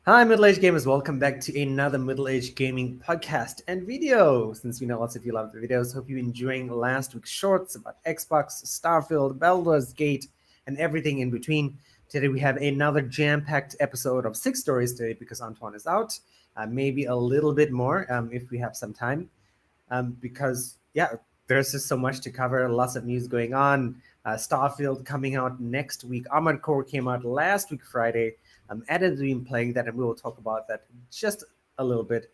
Hi, Middle Age Gamers. Welcome back to another Middle Age Gaming podcast and video. Since we know lots of you love the videos, hope you're enjoying last week's shorts about Xbox, Starfield, Baldur's Gate, and everything in between. Today we have another jam-packed episode of 6 stories today because Antoine is out. Maybe a little bit more if we have some time. Because, yeah, there's just so much to cover. Lots of news going on. Starfield coming out next week. Armored Core came out last week, Friday. Adam's been playing that, and we will talk about that just a little bit.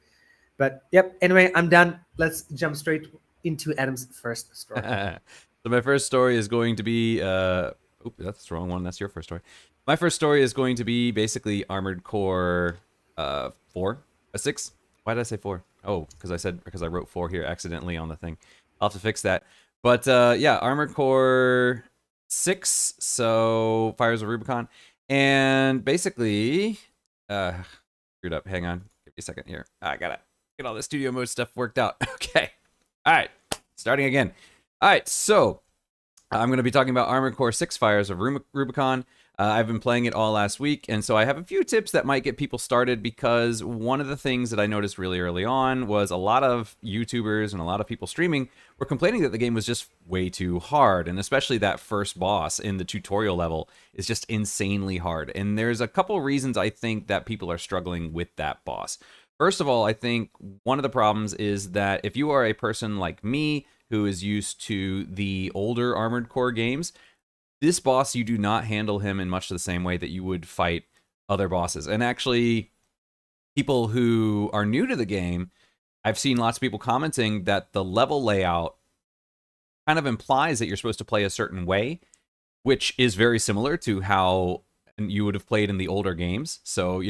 But yep, anyway, I'm done. Let's jump straight into Adam's first story. So my first story is going to be that's the wrong one. That's your first story. My first story is going to be basically Armored Core 6. Why did I say 4? Oh, because I wrote 4 here accidentally on the thing. I'll have to fix that. But yeah, Armored Core 6, so Fires of Rubicon. And basically screwed up. Hang on. Give me a second here. I gotta get all the studio mode stuff worked out. Okay. All right. Starting again. All right, so I'm going to be talking about Armored Core 6 Fires of Rubicon. I've been playing it all last week, and so I have a few tips that might get people started because one of the things that I noticed really early on was a lot of YouTubers and a lot of people streaming were complaining that the game was just way too hard, and especially that first boss in the tutorial level is just insanely hard. And there's a couple reasons I think that people are struggling with that boss. First of all, I think one of the problems is that if you are a person like me who is used to the older Armored Core games, this boss, you do not handle him in much the same way that you would fight other bosses. And actually, people who are new to the game, I've seen lots of people commenting that the level layout kind of implies that you're supposed to play a certain way, which is very similar to how you would have played in the older games. So,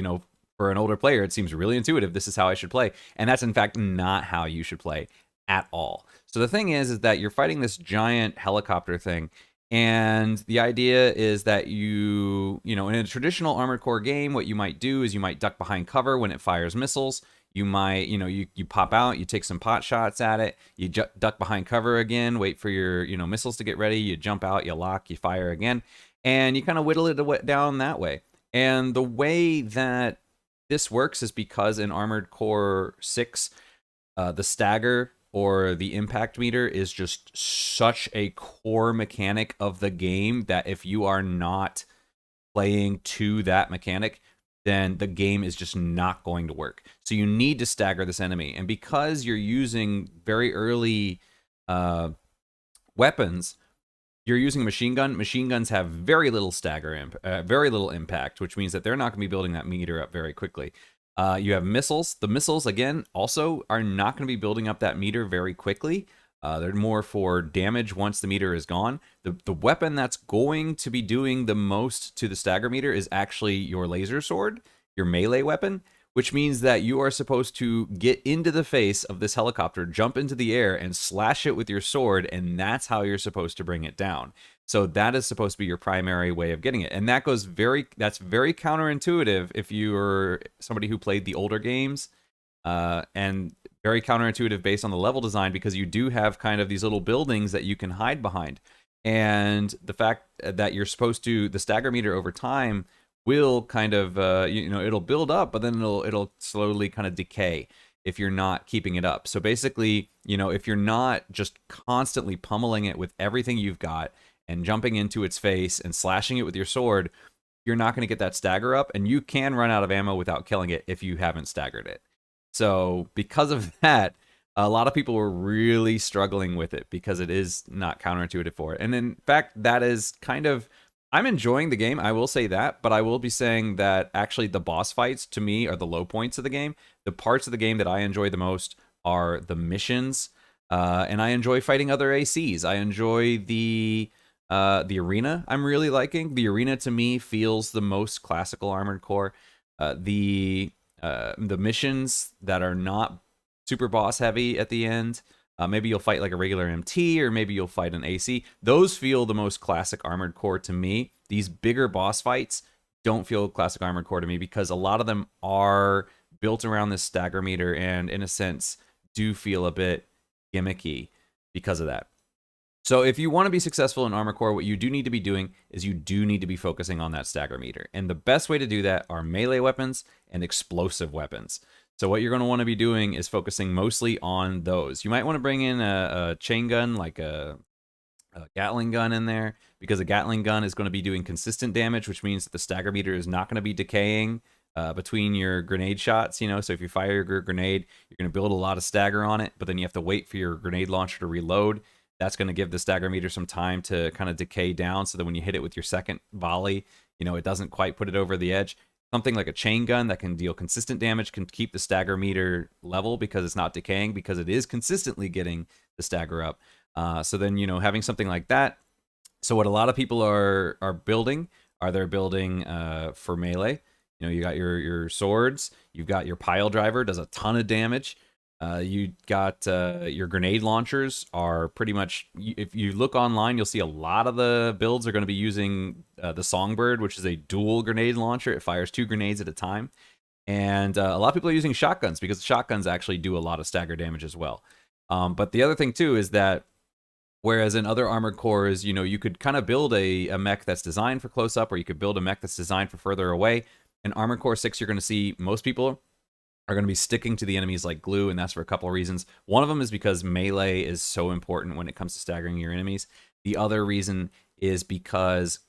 for an older player, it seems really intuitive. This is how I should play. And that's, in fact, not how you should play at all. So the thing is that you're fighting this giant helicopter thing, and the idea is that in a traditional Armored Core game, what you might do is you might duck behind cover when it fires missiles. You might, you pop out, you take some pot shots at it, you duck behind cover again, wait for your, missiles to get ready, you jump out, you lock, you fire again, and you kind of whittle it down that way. And the way that this works is because in Armored Core 6, the stagger or the impact meter is just such a core mechanic of the game that if you are not playing to that mechanic, then the game is just not going to work. So you need to stagger this enemy. And because you're using very early weapons, you're using a machine gun. Machine guns have very little very little impact, which means that they're not going to be building that meter up very quickly. You have missiles. The missiles, again, also are not going to be building up that meter very quickly. They're more for damage once the meter is gone. The weapon that's going to be doing the most to the stagger meter is actually your laser sword, your melee weapon, which means that you are supposed to get into the face of this helicopter, jump into the air, and slash it with your sword, and that's how you're supposed to bring it down. So that is supposed to be your primary way of getting it. And that's very counterintuitive if you're somebody who played the older games, and very counterintuitive based on the level design, because you do have kind of these little buildings that you can hide behind. And the fact that you're supposed to, the stagger meter over time will kind of, it'll build up, but then it'll slowly kind of decay if you're not keeping it up. So basically, if you're not just constantly pummeling it with everything you've got and jumping into its face and slashing it with your sword, you're not going to get that stagger up, and you can run out of ammo without killing it if you haven't staggered it. So because of that, a lot of people were really struggling with it because it is not counterintuitive for it. And in fact, that is kind of, I'm enjoying the game, I will say that, but I will be saying that actually the boss fights to me are the low points of the game. The parts of the game that I enjoy the most are the missions, and I enjoy fighting other ACs. I enjoy the arena. I'm really liking the arena. To me, feels the most classical Armored Core. The missions that are not super boss heavy at the end, maybe you'll fight like a regular MT, or maybe you'll fight an AC. Those feel the most classic Armored Core to me. These bigger boss fights don't feel classic Armored Core to me because a lot of them are built around this stagger meter and, in a sense, do feel a bit gimmicky because of that. So if you want to be successful in Armor Core, what you do need to be doing is you do need to be focusing on that stagger meter. And the best way to do that are melee weapons and explosive weapons. So what you're going to want to be doing is focusing mostly on those. You might want to bring in a chain gun, like a Gatling gun in there, because a Gatling gun is going to be doing consistent damage, which means that the stagger meter is not going to be decaying between your grenade shots. So if you fire your grenade, you're going to build a lot of stagger on it, but then you have to wait for your grenade launcher to reload. That's going to give the stagger meter some time to kind of decay down, so that when you hit it with your second volley, it doesn't quite put it over the edge. Something like a chain gun that can deal consistent damage can keep the stagger meter level because it's not decaying, because it is consistently getting the stagger up. So then, having something like that. So what a lot of people are building are they're building for melee. You got your swords. You've got your pile driver, does a ton of damage. You got your grenade launchers are pretty much, if you look online, you'll see a lot of the builds are going to be using the Songbird, which is a dual grenade launcher. It fires 2 grenades at a time. And a lot of people are using shotguns, because shotguns actually do a lot of stagger damage as well. But the other thing too is that, whereas in other Armored Cores, you could kind of build a mech that's designed for close up, or you could build a mech that's designed for further away. In Armored Core 6, you're going to see most people are going to be sticking to the enemies like glue, and that's for a couple of reasons. One of them is because melee is so important when it comes to staggering your enemies. The other reason is because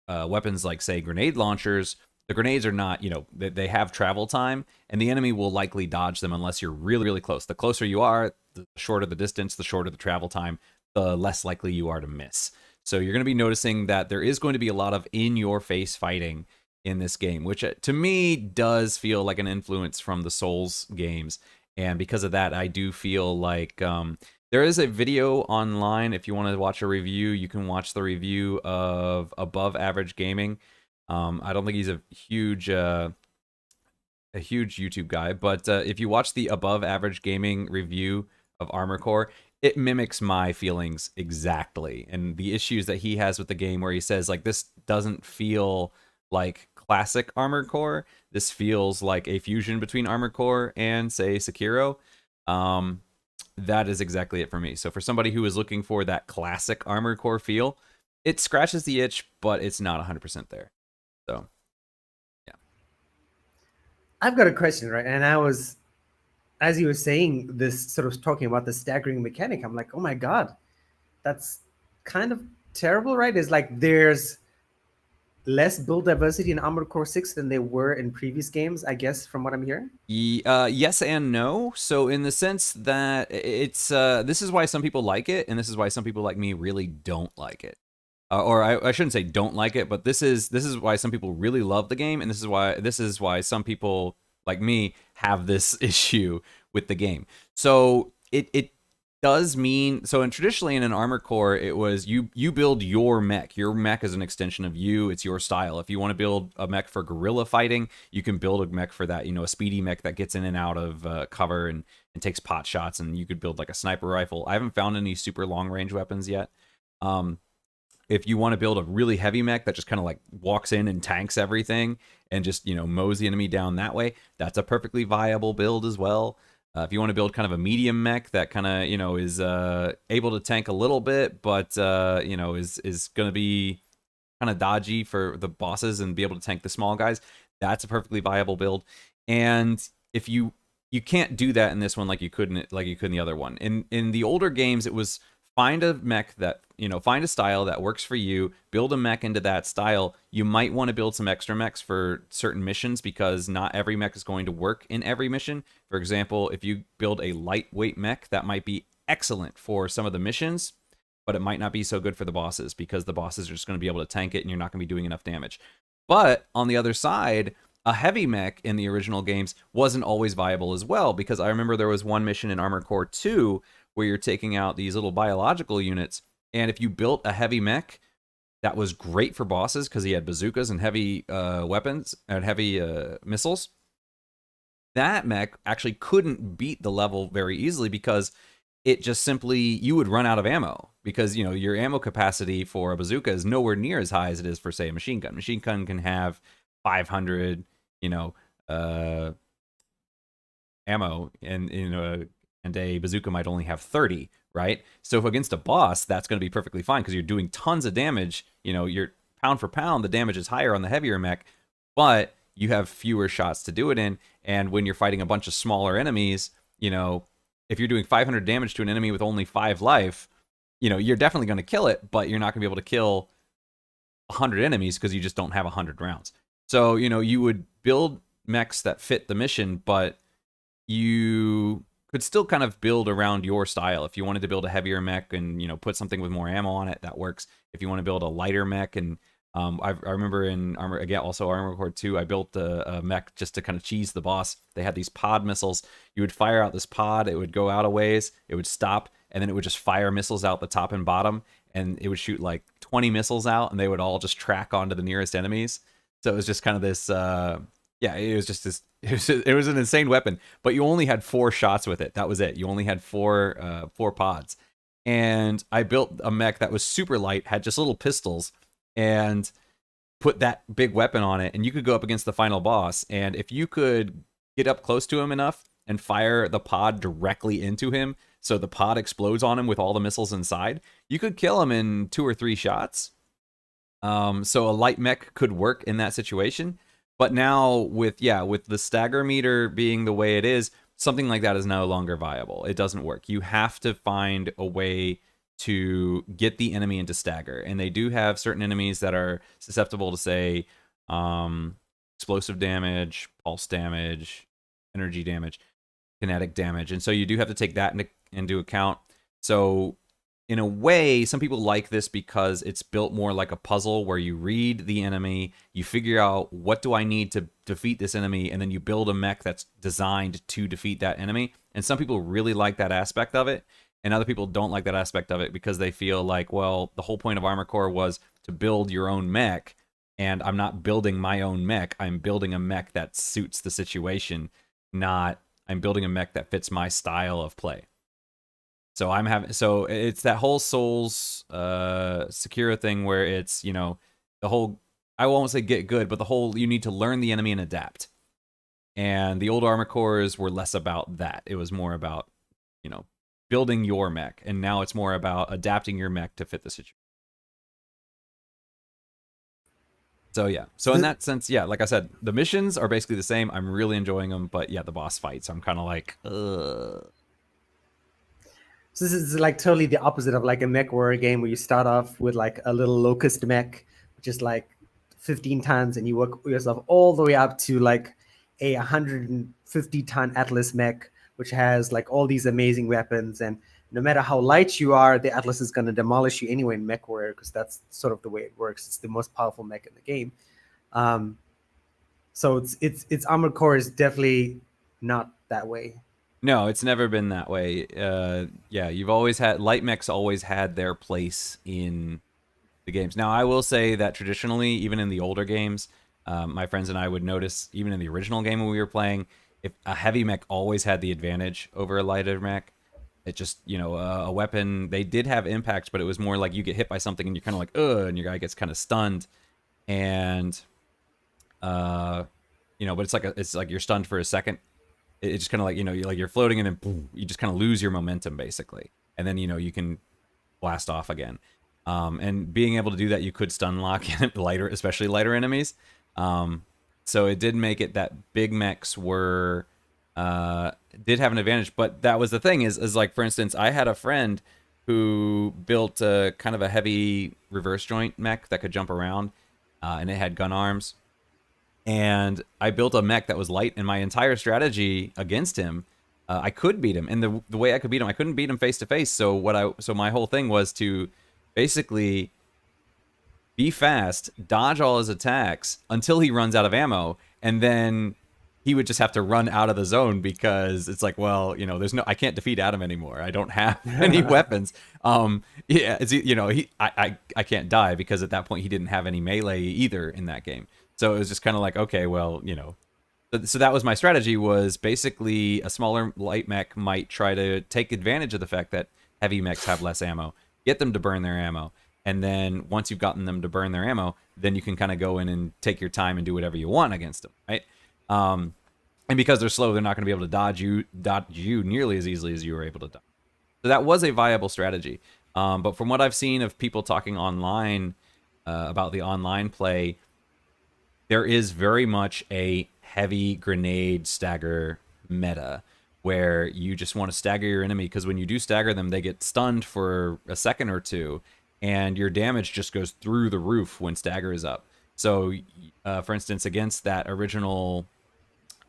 weapons like, say, grenade launchers, the grenades are not, they have travel time, and the enemy will likely dodge them unless you're really, really close. The closer you are, the shorter the distance, the shorter the travel time, the less likely you are to miss. So you're going to be noticing that there is going to be a lot of in-your-face fighting in this game, which to me does feel like an influence from the Souls games. And because of that, I do feel like there is a video online. If you want to watch a review, you can watch the review of Above Average Gaming. I don't think he's a huge YouTube guy, but if you watch the Above Average Gaming review of Armor Core, it mimics my feelings exactly, and the issues that he has with the game, where he says, like, this doesn't feel like classic Armored Core. This feels like a fusion between Armored Core and, say, Sekiro. That is exactly it for me. So for somebody who is looking for that classic Armored Core feel, it scratches the itch, but it's not 100% there. So, yeah. I've got a question, right? And as you were saying this, sort of talking about the staggering mechanic, I'm like, oh my God, that's kind of terrible, right? It's like there's less build diversity in Armored Core 6 than they were in previous games, I guess, from what I'm hearing. Yes and no. So in the sense that it's this is why some people like it, and this is why some people like me really don't like it. Or I shouldn't say don't like it, but this is why some people really love the game, and this is why some people like me have this issue with the game. So it does mean, so in traditionally in an Armored Core, it was you build your mech. Your mech is an extension of you. It's your style. If you want to build a mech for guerrilla fighting, you can build a mech for that. A speedy mech that gets in and out of cover and takes pot shots, and you could build like a sniper rifle. I haven't found any super long range weapons yet. If you want to build a really heavy mech that just kind of like walks in and tanks everything and just, mows the enemy down that way, that's a perfectly viable build as well. If you want to build kind of a medium mech that kind of, is able to tank a little bit, but, is going to be kind of dodgy for the bosses and be able to tank the small guys, that's a perfectly viable build. And if you can't do that in this one like you could in the other one. In the older games, it was find a mech that, find a style that works for you, build a mech into that style. You might want to build some extra mechs for certain missions, because not every mech is going to work in every mission. For example, if you build a lightweight mech, that might be excellent for some of the missions, but it might not be so good for the bosses, because the bosses are just going to be able to tank it and you're not going to be doing enough damage. But on the other side, a heavy mech in the original games wasn't always viable as well, because I remember there was one mission in Armored Core 2 where you're taking out these little biological units, and if you built a heavy mech, that was great for bosses because he had bazookas and heavy weapons and heavy missiles. That mech actually couldn't beat the level very easily, because it just simply, you would run out of ammo, because your ammo capacity for a bazooka is nowhere near as high as it is for, say, a machine gun. Machine gun can have 500 ammo, and and a bazooka might only have 30, right? So if against a boss, that's going to be perfectly fine because you're doing tons of damage. You're pound for pound, the damage is higher on the heavier mech, but you have fewer shots to do it in. And when you're fighting a bunch of smaller enemies, if you're doing 500 damage to an enemy with only 5 life, you're definitely going to kill it, but you're not going to be able to kill 100 enemies because you just don't have 100 rounds. So, you would build mechs that fit the mission, but you could still kind of build around your style. If you wanted to build a heavier mech and, put something with more ammo on it, that works. If you want to build a lighter mech, and I remember in Armored Core 2, I built a mech just to kind of cheese the boss. They had these pod missiles. You would fire out this pod, it would go out a ways, it would stop, and then it would just fire missiles out the top and bottom, and it would shoot like 20 missiles out, and they would all just track onto the nearest enemies. So it was just kind of this, it was just this. It was an insane weapon, but you only had 4 shots with it. That was it. You only had four pods, and I built a mech that was super light, had just little pistols, and put that big weapon on it. And you could go up against the final boss, and if you could get up close to him enough and fire the pod directly into him, so the pod explodes on him with all the missiles inside, you could kill him in 2 or 3 shots. So a light mech could work in that situation. But now with the stagger meter being the way it is, something like that is no longer viable. It doesn't work. You have to find a way to get the enemy into stagger. And they do have certain enemies that are susceptible to, say, explosive damage, pulse damage, energy damage, kinetic damage. And so you do have to take that into account. So in a way, some people like this because it's built more like a puzzle where you read the enemy, you figure out what do I need to defeat this enemy, and then you build a mech that's designed to defeat that enemy. And some people really like that aspect of it, and other people don't like that aspect of it because they feel like, well, the whole point of Armored Core was to build your own mech, and I'm not building my own mech. I'm building a mech that suits the situation, not I'm building a mech that fits my style of play. So it's that whole Souls Sekiro thing where it's, the whole, I won't say get good, but the whole you need to learn the enemy and adapt. And the old Armored Cores were less about that. It was more about, building your mech, and now it's more about adapting your mech to fit the situation. So yeah, so in that sense, yeah, like I said, the missions are basically the same. I'm really enjoying them, but yeah, the boss fights, I'm kind of like, ugh. So this is like totally the opposite of like a mech warrior game where you start off with like a little locust mech, which is like 15 tons, and you work yourself all the way up to like a 150-ton Atlas mech, which has like all these amazing weapons. And no matter how light you are, the Atlas is going to demolish you anyway in mech warrior, because that's sort of the way it works. It's the most powerful mech in the game. So it's Armored Core is definitely not that way. No, it's never been that way. Yeah, you've always had light mechs always had their place in the games. Now, I will say that traditionally, even in the older games, my friends and I would notice, even in the original game when we were playing, if a heavy mech always had the advantage over a lighter mech. It just, a weapon, they did have impacts, but it was more like you get hit by something and you're kind of like, ugh, and your guy gets kind of stunned. And, but it's like you're stunned for a second. It's just kind of like, you're floating and then boom, you just kind of lose your momentum basically. And then, you can blast off again. And being able to do that, you could stun lock lighter, especially lighter enemies. So it did make it that big mechs were, did have an advantage, but that was the thing is like, for instance, I had a friend who built a kind of a heavy reverse joint mech that could jump around, and it had gun arms. And I built a mech that was light, and my entire strategy against him, I could beat him. And the way I could beat him, I couldn't beat him face to face. So my whole thing was to basically be fast, dodge all his attacks until he runs out of ammo, and then he would just have to run out of the zone because it's like, well, I can't defeat Adam anymore. I don't have any weapons. Yeah, it's, I can't die because at that point he didn't have any melee either in that game. So it was just kind of like, okay, well, so that was my strategy, was basically a smaller light mech might try to take advantage of the fact that heavy mechs have less ammo, get them to burn their ammo. And then once you've gotten them to burn their ammo, then you can kind of go in and take your time and do whatever you want against them, right? And because they're slow, they're not going to be able to dodge you nearly as easily as you were able to dodge. So that was a viable strategy. But from what I've seen of people talking online about the online play, there is very much a heavy grenade stagger meta where you just want to stagger your enemy because when you do stagger them, they get stunned for a second or two, and your damage just goes through the roof when stagger is up. So, for instance, against that original,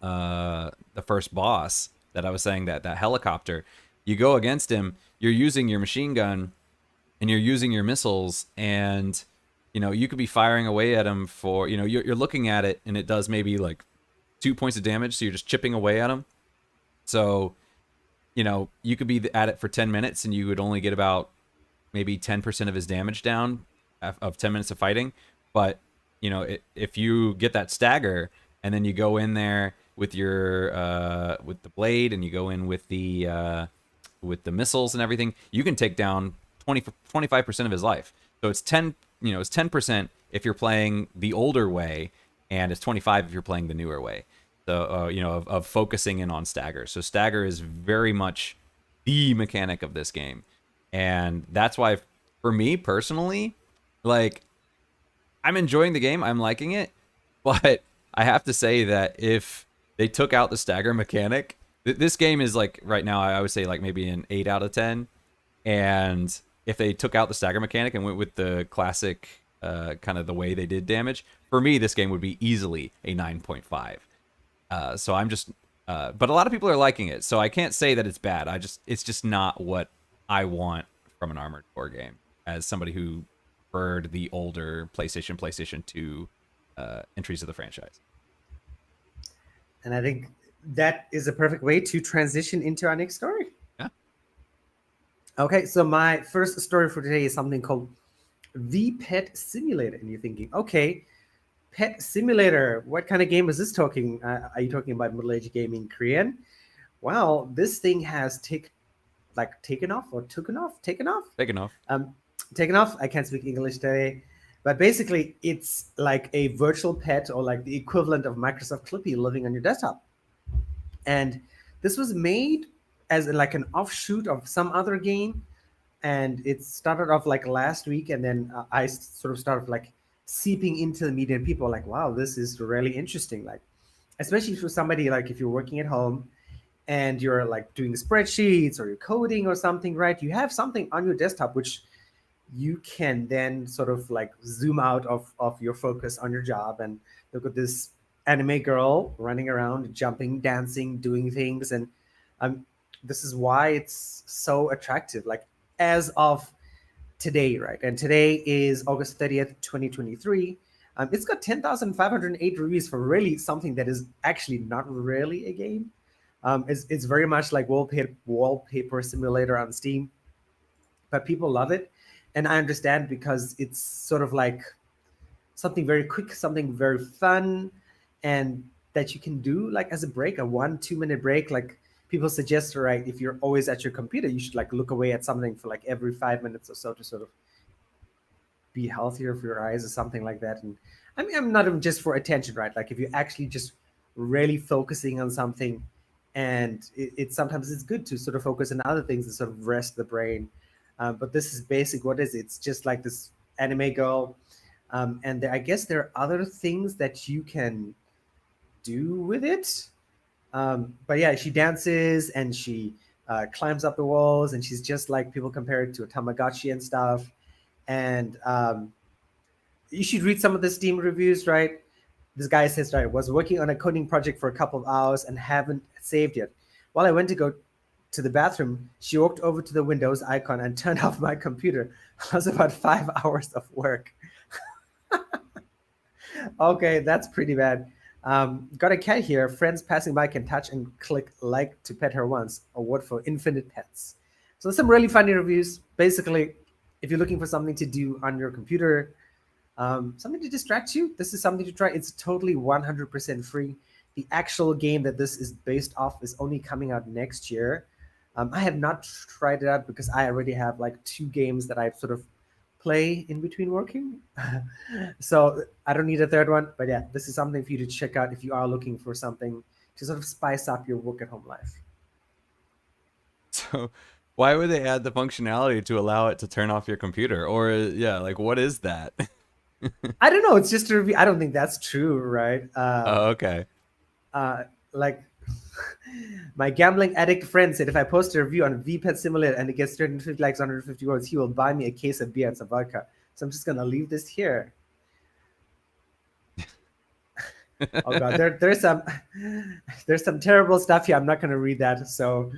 the first boss that I was saying, that helicopter, you go against him, you're using your machine gun and you're using your missiles, and you could be firing away at him for you're looking at it and it does maybe like 2 points of damage, so you're just chipping away at him. So you could be at it for 10 minutes and you would only get about maybe 10% of his damage down of 10 minutes of fighting. But if you get that stagger and then you go in there with your with the blade and you go in with the missiles and everything, you can take down 25% of his life. So it's 10% if you're playing the older way, and it's 25 if you're playing the newer way. So of focusing in on stagger. So stagger is very much the mechanic of this game, and that's why for me personally, like, I'm enjoying the game, I'm liking it, but I have to say that if they took out the stagger mechanic, this game is like right now I would say like maybe an 8 out of 10. And if they took out the stagger mechanic and went with the classic kind of the way they did damage, for me this game would be easily a 9.5. So I'm just but a lot of people are liking it, so I can't say that it's bad. It's just not what I want from an Armored Core game as somebody who preferred the older PlayStation 2 entries of the franchise. And I think that is a perfect way to transition into our next story. Yeah. Okay, so my first story for today is something called The Pet Simulator. And you're thinking, okay, Pet Simulator, what kind of game is this talking? Are you talking about middle-aged gaming Korean? Well, this thing has taken off or taken off. Big enough. Taken off. I can't speak English today. But basically, it's like a virtual pet or like the equivalent of Microsoft Clippy living on your desktop. And this was made as like an offshoot of some other game. And it started off like last week. And then I sort of started like seeping into the media. And people are like, wow, this is really interesting. Like, especially for somebody like if you're working at home and you're like doing spreadsheets or you're coding or something, right? You have something on your desktop which you can then sort of like zoom out of your focus on your job and look at this anime girl running around, jumping, dancing, doing things. And um, this is why it's so attractive. Like as of today, right? And today is August 30th, 2023. It's got 10,508 reviews for really something that is actually not really a game. It's very much like wallpaper simulator on Steam, but people love it. And I understand because it's sort of like something very quick, something very fun, and that you can do like as a break, a 1-2 minute break. Like people suggest, right, if you're always at your computer, you should like look away at something for like every 5 minutes or so to sort of be healthier for your eyes or something like that. And I mean, I'm not even just for attention, right? Like if you're actually just really focusing on something, and it sometimes it's good to sort of focus on other things and sort of rest the brain. But this is basic. What is it? It's just like this anime girl, and I guess there are other things that you can do with it. But yeah, she dances and she climbs up the walls, and she's just like people compare it to a Tamagotchi and stuff. And you should read some of the Steam reviews, right? This guy says, right, was working on a coding project for a couple of hours and haven't saved yet. While I went to go to the bathroom, she walked over to the Windows icon and turned off my computer. It was about 5 hours of work. Okay, that's pretty bad. Got a cat here. Friends passing by can touch and click like to pet her once. Award for infinite pets. So some really funny reviews. Basically, if you're looking for something to do on your computer, something to distract you, this is something to try. It's totally 100% free. The actual game that this is based off is only coming out next year. I have not tried it out because I already have like 2 games that I sort of play in between working. So I don't need a third one. But yeah, this is something for you to check out if you are looking for something to sort of spice up your work at home life. So Why would they add the functionality to allow it to turn off your computer? Or yeah, like what is that? I don't know. It's just a review. I don't think that's true, right? Oh, okay. Like my gambling addict friend said, if I post a review on VPet Simulator and it gets 350 likes, 150 words, he will buy me a case of beer and some vodka. So I'm just gonna leave this here. Oh god, there's some terrible stuff here. I'm not gonna read that. So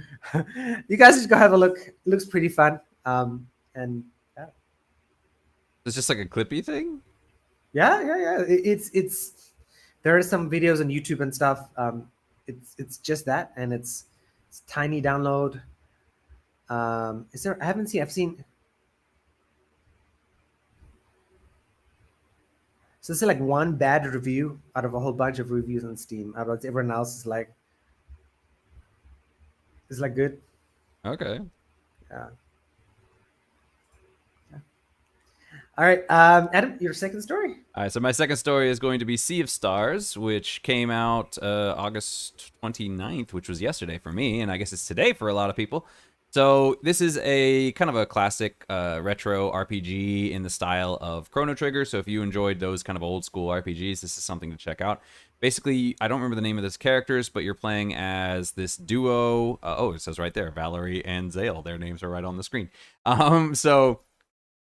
you guys just go have a look. It looks pretty fun. And yeah, It's just like a clippy thing? yeah. It's there are some videos on YouTube and stuff. It's just that, and it's tiny download. Is there? I haven't seen. I've seen. So this is like one bad review out of a whole bunch of reviews on Steam. Otherwise, everyone else is like good. Okay. Yeah. All right, Adam, your second story. All right, so my second story is going to be Sea of Stars, which came out August 29th, which was yesterday for me, and I guess it's today for a lot of people. So this is a kind of a classic retro RPG in the style of Chrono Trigger. So if you enjoyed those kind of old school RPGs, this is something to check out. Basically, I don't remember the name of this characters, but you're playing as this duo. Oh, it says right there, Valerie and Zale. Their names are right on the screen. So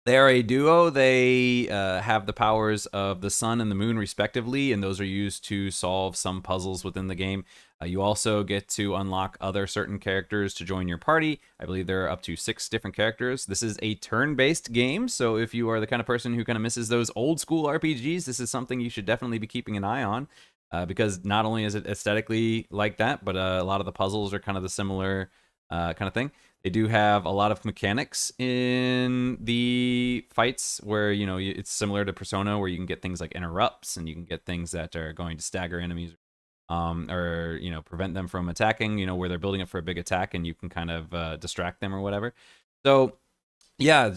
they're a duo. They have the powers of the sun and the moon, respectively, and those are used to solve some puzzles within the game. You also get to unlock other certain characters to join your party. I believe there are up to 6 different characters. This is a turn-based game, so if you are the kind of person who kind of misses those old school RPGs, this is something you should definitely be keeping an eye on, because not only is it aesthetically like that, but a lot of the puzzles are kind of the similar kind of thing. They do have a lot of mechanics in the fights where, you know, it's similar to Persona, where you can get things like interrupts and you can get things that are going to stagger enemies, or, you know, prevent them from attacking, you know, where they're building up for a big attack and you can kind of distract them or whatever. So, yeah,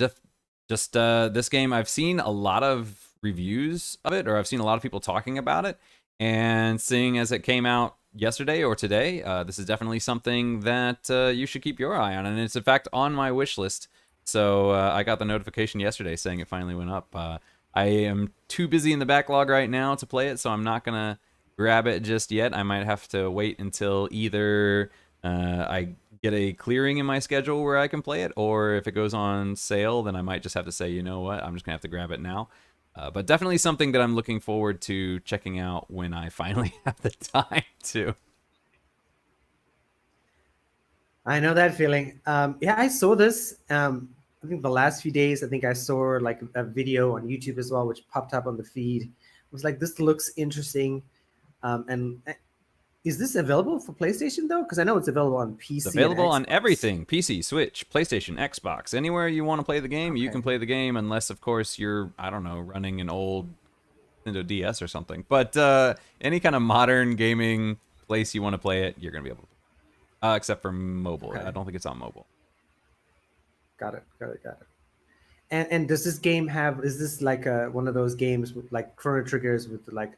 just this game, I've seen a lot of reviews of it, or I've seen a lot of people talking about it, and seeing as it came out yesterday or today, this is definitely something that you should keep your eye on, and it's in fact on my wish list. So I got the notification yesterday saying it finally went up. I am too busy in the backlog right now to play it, so I'm not gonna grab it just yet. I might have to wait until either I get a clearing in my schedule where I can play it, or if it goes on sale, then I might just have to say, you know what, I'm just gonna have to grab it now. But definitely something that I'm looking forward to checking out when I finally have the time to. I know that feeling. Yeah, I saw this. I think the last few days, I think I saw like a video on YouTube as well, which popped up on the feed. It was like, this looks interesting. And is this available for PlayStation though? Because I know it's available on PC It's and available on Xbox. everything: PC, Switch, PlayStation, Xbox. Anywhere you want to play the game, you Okay. can play the game, unless, of course, you're, I don't know, running an old Nintendo DS or something. But any kind of modern gaming place you want to play it, you're going to be able to. Except for mobile. I Okay. don't think it's on mobile. Got it. Got it. Got it. And does this game have? Is this like one of those games with like Chrono Triggers with like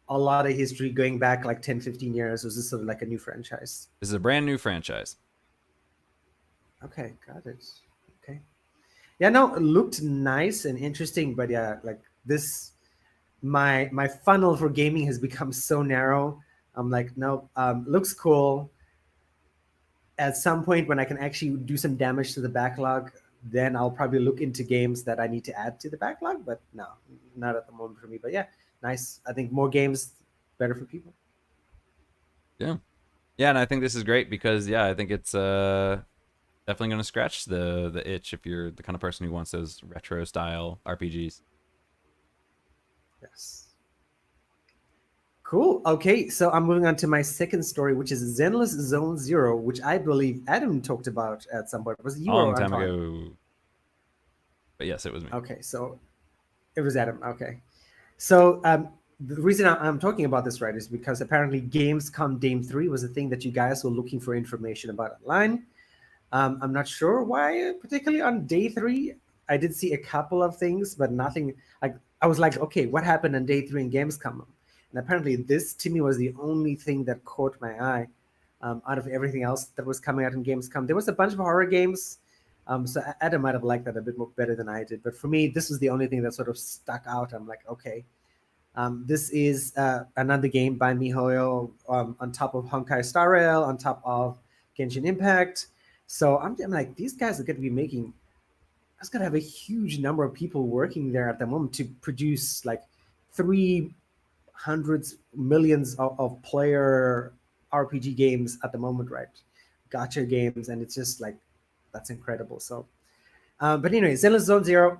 a lot of history going back like 10, 15 years? Or is this sort of like a new franchise? This is a brand new franchise. Okay, got it. Okay. Yeah, no, it looked nice and interesting, but yeah, like this, my funnel for gaming has become so narrow. I'm like, no, looks cool. At some point, when I can actually do some damage to the backlog, then I'll probably look into games that I need to add to the backlog. But no, not at the moment for me. But yeah, nice. I think more games, better for people. Yeah. Yeah, and I think this is great because, yeah, I think it's definitely going to scratch the itch if you're the kind of person who wants those retro style RPGs. Yes. Cool. Okay, so I'm moving on to my second story, which is Zenless Zone Zero, which I believe Adam talked about at some point. Was it you Long or time Anton? ago. But yes, it was me. Okay, so it was Adam. Okay. So the reason I'm talking about this, right, is because apparently Gamescom Dame 3 was a thing that you guys were looking for information about online. I'm not sure why, particularly on day 3. I did see a couple of things, but nothing. Like I was like, okay, what happened on day 3 in Gamescom? And apparently, this to me was the only thing that caught my eye. out of everything else that was coming out in Gamescom. There was a bunch of horror games. So Adam might have liked that a bit more better than I did. But for me, this was the only thing that sort of stuck out. I'm like, okay, this is another game by MiHoYo on top of Honkai Star Rail, on top of Genshin Impact. So I'm like, these guys are going to be making. It's going to have a huge number of people working there at the moment to produce like three hundreds millions of player RPG games at the moment, right? Gotcha games, and it's just like that's incredible. So, but anyway, Zenless Zone Zero,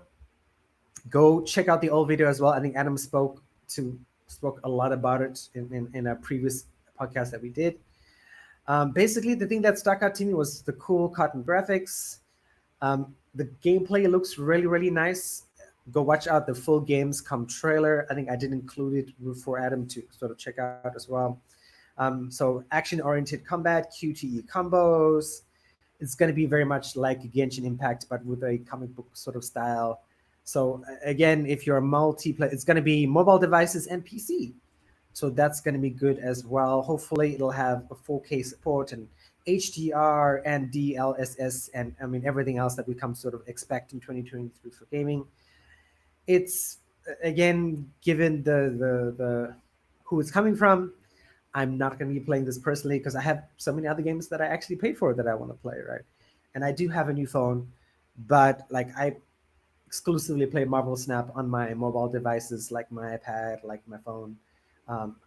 go check out the old video as well. I think Adam spoke a lot about it in a previous podcast that we did. Basically, the thing that stuck out to me was the cool cotton graphics. The gameplay looks really, really nice. Go watch out the full Gamescom trailer. I think I did include it for Adam to sort of check out as well. So action-oriented combat, QTE combos. It's going to be very much like Genshin Impact, but with a comic book sort of style. So again, if you're a multiplayer, it's going to be mobile devices and PC. So that's going to be good as well. Hopefully, it'll have a 4K support and HDR and DLSS, and I mean everything else that we come sort of expect in 2023 for gaming. It's again, given the who it's coming from, I'm not going to be playing this personally because I have so many other games that I actually paid for that I want to play, right? And I do have a new phone, but like I exclusively play Marvel Snap on my mobile devices, like my iPad, like my phone.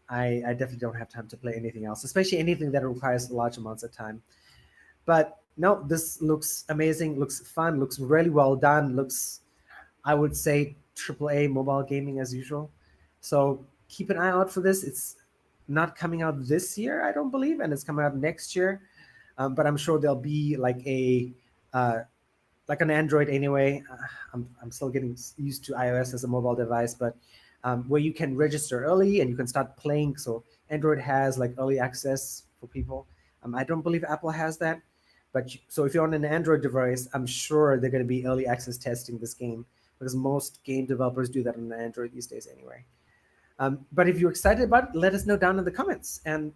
I definitely don't have time to play anything else, especially anything that requires large amounts of time. But no, this looks amazing, looks fun, looks really well done, looks, I would say, AAA mobile gaming as usual. So keep an eye out for this. It's not coming out this year, I don't believe, and it's coming out next year. But I'm sure there'll be uh, like an Android anyway. I'm still getting used to iOS as a mobile device, but where you can register early and you can start playing. So Android has like early access for people. I don't believe Apple has that, but so if you're on an Android device, I'm sure they're going to be early access testing this game because most game developers do that on Android these days anyway. But if you're excited about it, let us know down in the comments and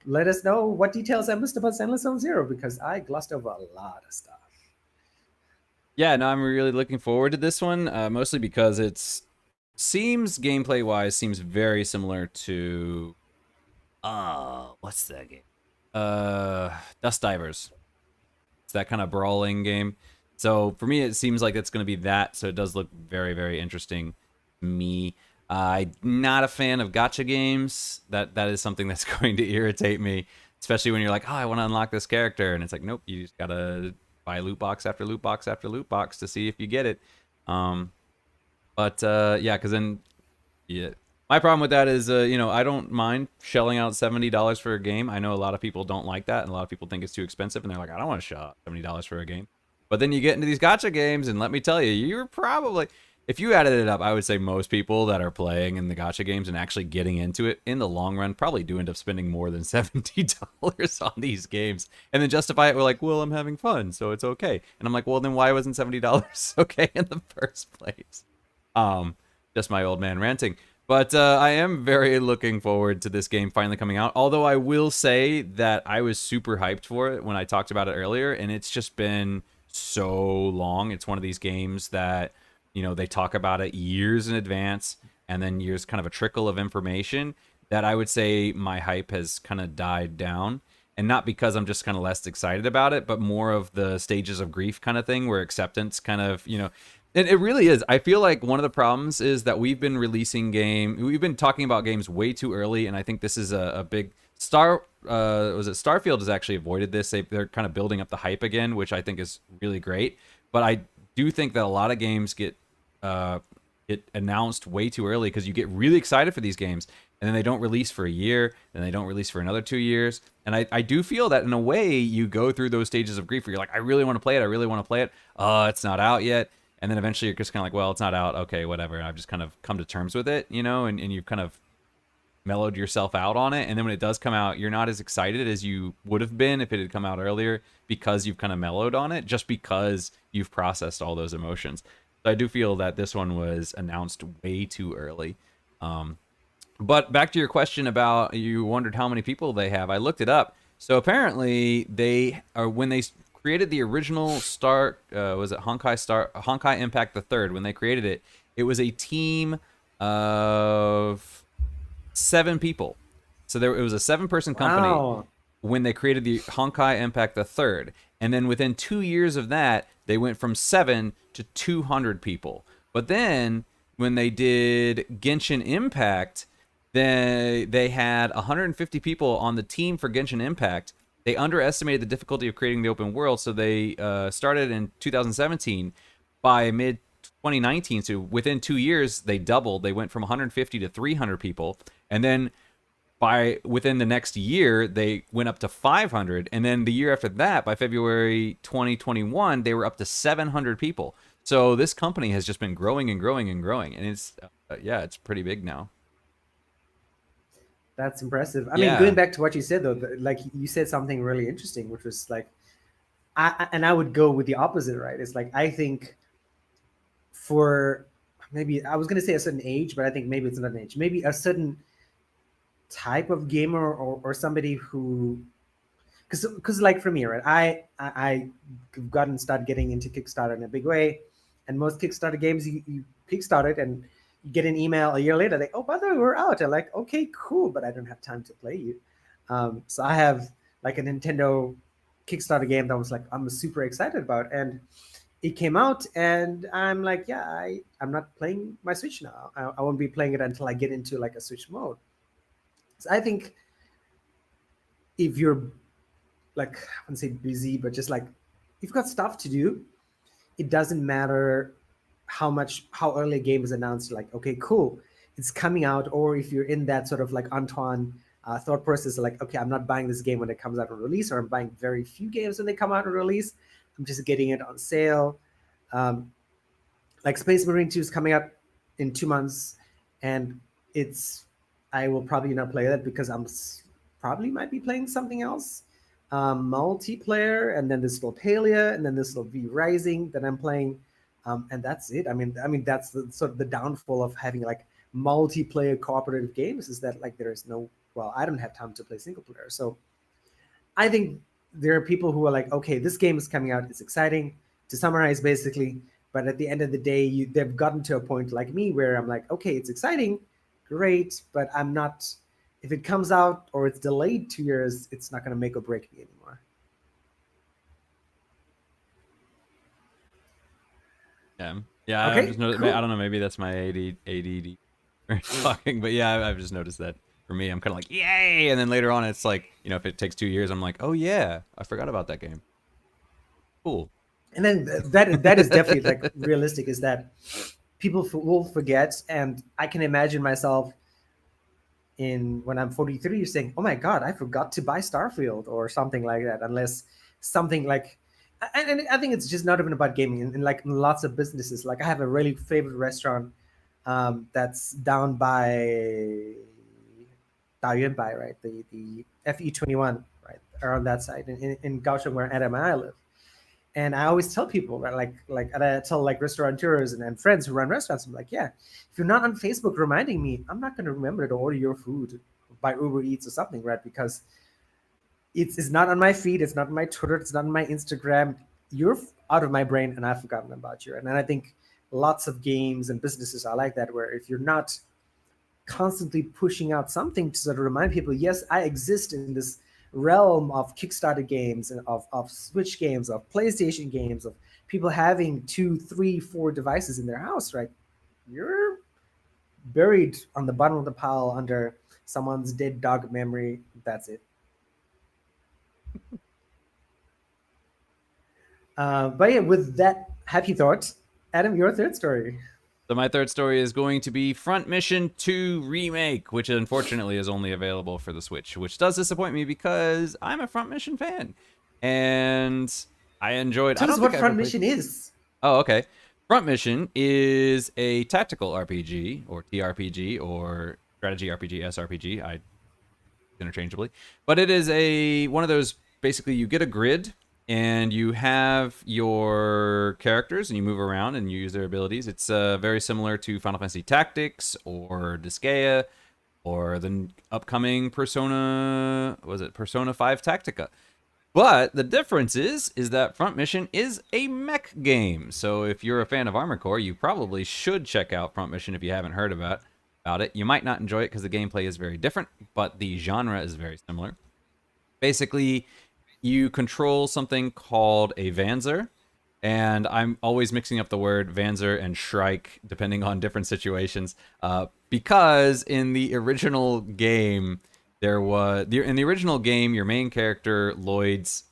let us know what details I missed about Zenless Zone Zero because I glossed over a lot of stuff. Yeah, no, I'm really looking forward to this one, mostly because seems gameplay wise seems very similar to what's that game? Dust Divers. It's that kind of brawling game. So for me, it seems like it's going to be that. So it does look very, very interesting to me. I'm not a fan of gacha games. That is something that's going to irritate me, especially when you're like, oh, I want to unlock this character, and it's like, nope, you just gotta buy loot box after loot box after loot box to see if you get it. But yeah, because then yeah, my problem with that is I don't mind shelling out $70 for a game. I know a lot of people don't like that, and a lot of people think it's too expensive, and they're like, I don't want to shell out $70 for a game. But then you get into these gacha games, and let me tell you, you're probably, if you added it up, I would say most people that are playing in the gacha games and actually getting into it in the long run probably do end up spending more than $70 on these games, and then justify it with like, well, I'm having fun, so it's okay. And I'm like, well, then why wasn't $70 okay in the first place? Just my old man ranting. But I am very looking forward to this game finally coming out. Although I will say that I was super hyped for it when I talked about it earlier, and it's just been so long. It's one of these games that, they talk about it years in advance, and then there's kind of a trickle of information that I would say my hype has kind of died down. And not because I'm just kind of less excited about it, but more of the stages of grief kind of thing where acceptance kind of, it really is. I feel like one of the problems is that we've been talking about games way too early, and I think this is a big Starfield has actually avoided this. They're kind of building up the hype again, which I think is really great. But I do think that a lot of games get announced way too early because you get really excited for these games, and then they don't release for a year, and they don't release for another 2 years. And I do feel that in a way you go through those stages of grief where you're like, I really want to play it, I really want to play it. It's not out yet. And then eventually you're just kind of like, well, it's not out. Okay, whatever. I've just kind of come to terms with it, and you've kind of mellowed yourself out on it. And then when it does come out, you're not as excited as you would have been if it had come out earlier because you've kind of mellowed on it, just because you've processed all those emotions. So I do feel that this one was announced way too early. But back to your question about, you wondered how many people they have. I looked it up. So apparently they are when they created the original Star was it Honkai Impact the Third. When they created it, it was a team of 7 people. So it was a 7-person company Wow. when they created the Honkai Impact the Third, and then within 2 years of that, they went from 7 to 200 people. But then when they did Genshin Impact, they had 150 people on the team for Genshin Impact. They underestimated the difficulty of creating the open world, so they started in 2017. By mid 2019, so within 2 years, they doubled. They went from 150 to 300 people, and then by within the next year they went up to 500, and then the year after that, by February 2021, they were up to 700 people. So this company has just been growing and growing and growing, and it's yeah, it's pretty big now. That's impressive. I mean, going Yeah. back to what you said though, like you said something really interesting, which was like, and I would go with the opposite, right? It's like I think for maybe I was going to say a certain age, but I think maybe it's not an age. Maybe a certain type of gamer or somebody who, because like for me, right? I've gotten started getting into Kickstarter in a big way, and most Kickstarter games you kickstart it and you get an email a year later like, oh, by the way, we're out. I'm like, okay, cool, but I don't have time to play you. So I have like a Nintendo Kickstarter game that was like I'm super excited about, and it came out, and I'm like, yeah, I'm not playing my Switch now. I won't be playing it until I get into like a Switch mode. So I think if you're like, I wouldn't say busy, but just like you've got stuff to do, it doesn't matter how early a game is announced. Like, okay, cool, it's coming out. Or if you're in that sort of like Antoine thought process, like, okay, I'm not buying this game when it comes out on release, or I'm buying very few games when they come out on release. I'm just getting it on sale. Um, like Space Marine 2 is coming up in 2 months, and it's I will probably not play that because probably might be playing something else, multiplayer, and then this little Palia, and then this little V Rising that I'm playing, and that's it. I mean that's the sort of the downfall of having like multiplayer cooperative games is that like there is no, well, I don't have time to play single player, so I think there are people who are like, okay, this game is coming out, it's exciting. To summarize, basically, but at the end of the day, they've gotten to a point like me where I'm like, okay, it's exciting, great, but I'm not. If it comes out or it's delayed 2 years, it's not going to make or break me anymore. Yeah. Yeah, I've just Okay, noticed. I cool. don't know. Maybe that's my ADD talking, but yeah, I've just noticed that for me, I'm kind of like, yay, and then later on, it's like, if it takes 2 years, I'm like, oh yeah, I forgot about that game. Cool. And then that is definitely like realistic. Is that people will forget, and I can imagine myself in when I'm 43 saying, "Oh my God, I forgot to buy Starfield" or something like that. Unless something like, and I think it's just not even about gaming. And like in lots of businesses, like I have a really favorite restaurant that's down by Taoyuan, right? The FE21, right, around that side in Kaohsiung, where Adam and I live. And I always tell people, right, and I tell like restaurateurs and friends who run restaurants, I'm like, yeah, if you're not on Facebook reminding me, I'm not going to remember to order your food by Uber Eats or something, right? Because it's not on my feed, it's not on my Twitter, it's not on my Instagram. You're out of my brain, and I've forgotten about you. And then I think lots of games and businesses are like that, where if you're not constantly pushing out something to sort of remind people, yes, I exist in this realm of Kickstarter games and of Switch games, of PlayStation games, of people having 2, 3, 4 devices in their house, right? You're buried on the bottom of the pile under someone's dead dog memory. That's it. But yeah, with that happy thought, Adam, your third story. So my third story is going to be Front Mission 2 Remake, which unfortunately is only available for the Switch, which does disappoint me because I'm a Front Mission fan. And I enjoyed, I Tell us don't think what I ever Front played. Mission is. Oh, okay. Front Mission is a tactical RPG or TRPG or strategy RPG, SRPG. I interchangeably, but it is a one of those. Basically, you get a grid and you have your characters and you move around and you use their abilities. It's very similar to Final Fantasy Tactics or Disgaea or the upcoming Persona, was it Persona 5 Tactica? But the difference is that Front Mission is a mech game. So if you're a fan of Armored Core, you probably should check out Front Mission if you haven't heard about it. You might not enjoy it because the gameplay is very different, but the genre is very similar. Basically, you control something called a Vanzer, and I'm always mixing up the word Vanzer and Shrike depending on different situations. Because in the original game, in the original game, your main character Lloyd's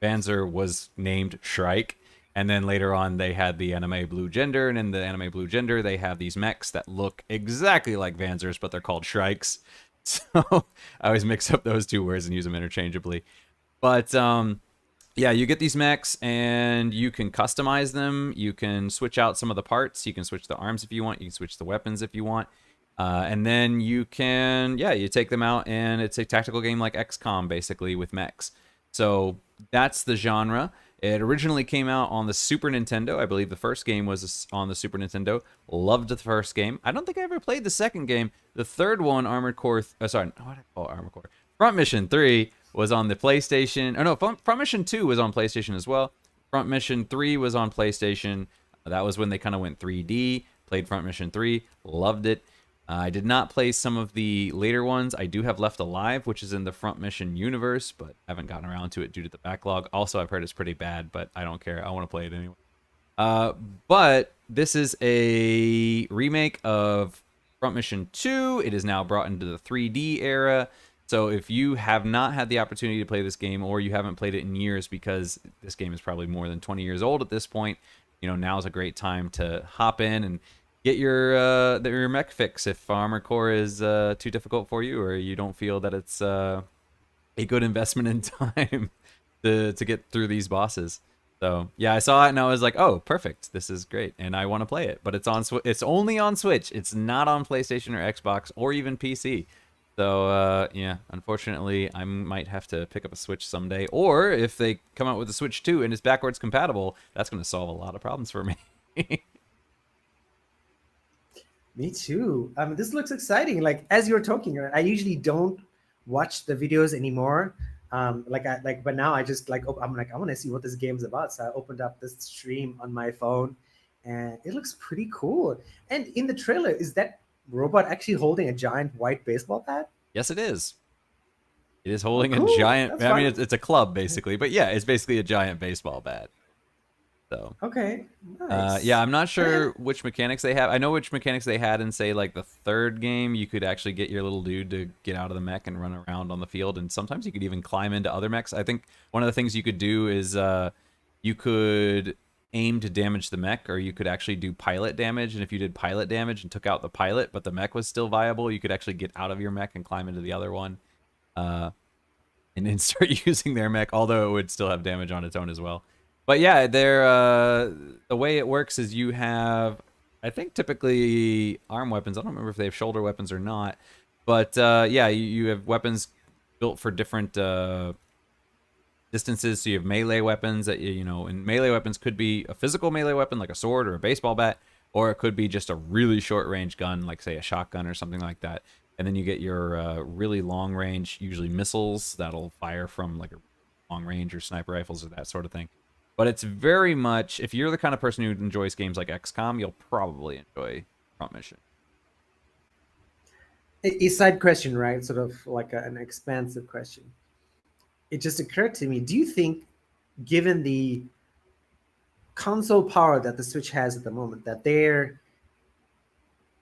Vanzer was named Shrike, and then later on they had the anime Blue Gender, and in the anime Blue Gender they have these mechs that look exactly like Vanzers, but they're called Shrikes. So I always mix up those two words and use them interchangeably. But yeah, you get these mechs and you can customize them. You can switch out some of the parts. You can switch the arms if you want. You can switch the weapons if you want. And then you can, yeah, you take them out, and it's a tactical game like XCOM, basically, with mechs. So that's the genre. It originally came out on the Super Nintendo. I believe the first game was on the Super Nintendo. Loved the first game. I don't think I ever played the second game. The third one, Armored Core, sorry, what did I call Armored Core? Front Mission 3 was on the PlayStation. Oh no, Front Mission 2 was on PlayStation as well. Front Mission 3 was on PlayStation. That was when they kind of went 3D. Played Front Mission 3. Loved it. I did not play some of the later ones. I do have Left Alive, which is in the Front Mission universe, but haven't gotten around to it due to the backlog. Also, I've heard it's pretty bad, but I don't care. I want to play it anyway. But this is a remake of Front Mission 2. It is now brought into the 3D era. So if you have not had the opportunity to play this game, or you haven't played it in years, because this game is probably more than 20 years old at this point, now's a great time to hop in and get your mech fix if Armored Core is too difficult for you, or you don't feel that it's a good investment in time to get through these bosses. So yeah, I saw it and I was like, oh, perfect, this is great, and I want to play it. But it's only on Switch. It's not on PlayStation or Xbox or even PC. So yeah, unfortunately, I might have to pick up a Switch someday. Or if they come out with a Switch 2 and it's backwards compatible, that's going to solve a lot of problems for me. Me too. This looks exciting. Like as you're talking, I usually don't watch the videos anymore. But now I just I'm like, I want to see what this game's about. So I opened up this stream on my phone, and it looks pretty cool. And in the trailer, is that robot actually holding a giant white baseball bat? Yes, it is. It is Oh, holding a cool. giant. That's I mean, fun. it's a club basically, but yeah, it's basically a giant baseball bat. So Okay, yeah, nice. I'm not And sure which mechanics they have. I know which mechanics they had in, say, like the third game. You could actually get your little dude to get out of the mech and run around on the field, and sometimes you could even climb into other mechs. I think one of the things you could do is you could aim to damage the mech, or you could actually do pilot damage. And if you did pilot damage and took out the pilot, but the mech was still viable, you could actually get out of your mech and climb into the other one, uh, and then start using their mech, although it would still have damage on its own as well. But yeah, the way it works is you have, I think, typically arm weapons. I don't remember if they have shoulder weapons or not. But yeah, you have weapons built for different distances. So you have melee weapons that, and melee weapons could be a physical melee weapon like a sword or a baseball bat, or it could be just a really short range gun like, say, a shotgun or something like that. And then you get your really long range, usually missiles that'll fire from like a long range, or sniper rifles or that sort of thing. But it's very much, if you're the kind of person who enjoys games like XCOM, you'll probably enjoy Front Mission. a side question, right? Sort of like an expansive question. It just occurred to me. Do you think, given the console power that the Switch has at the moment, that they're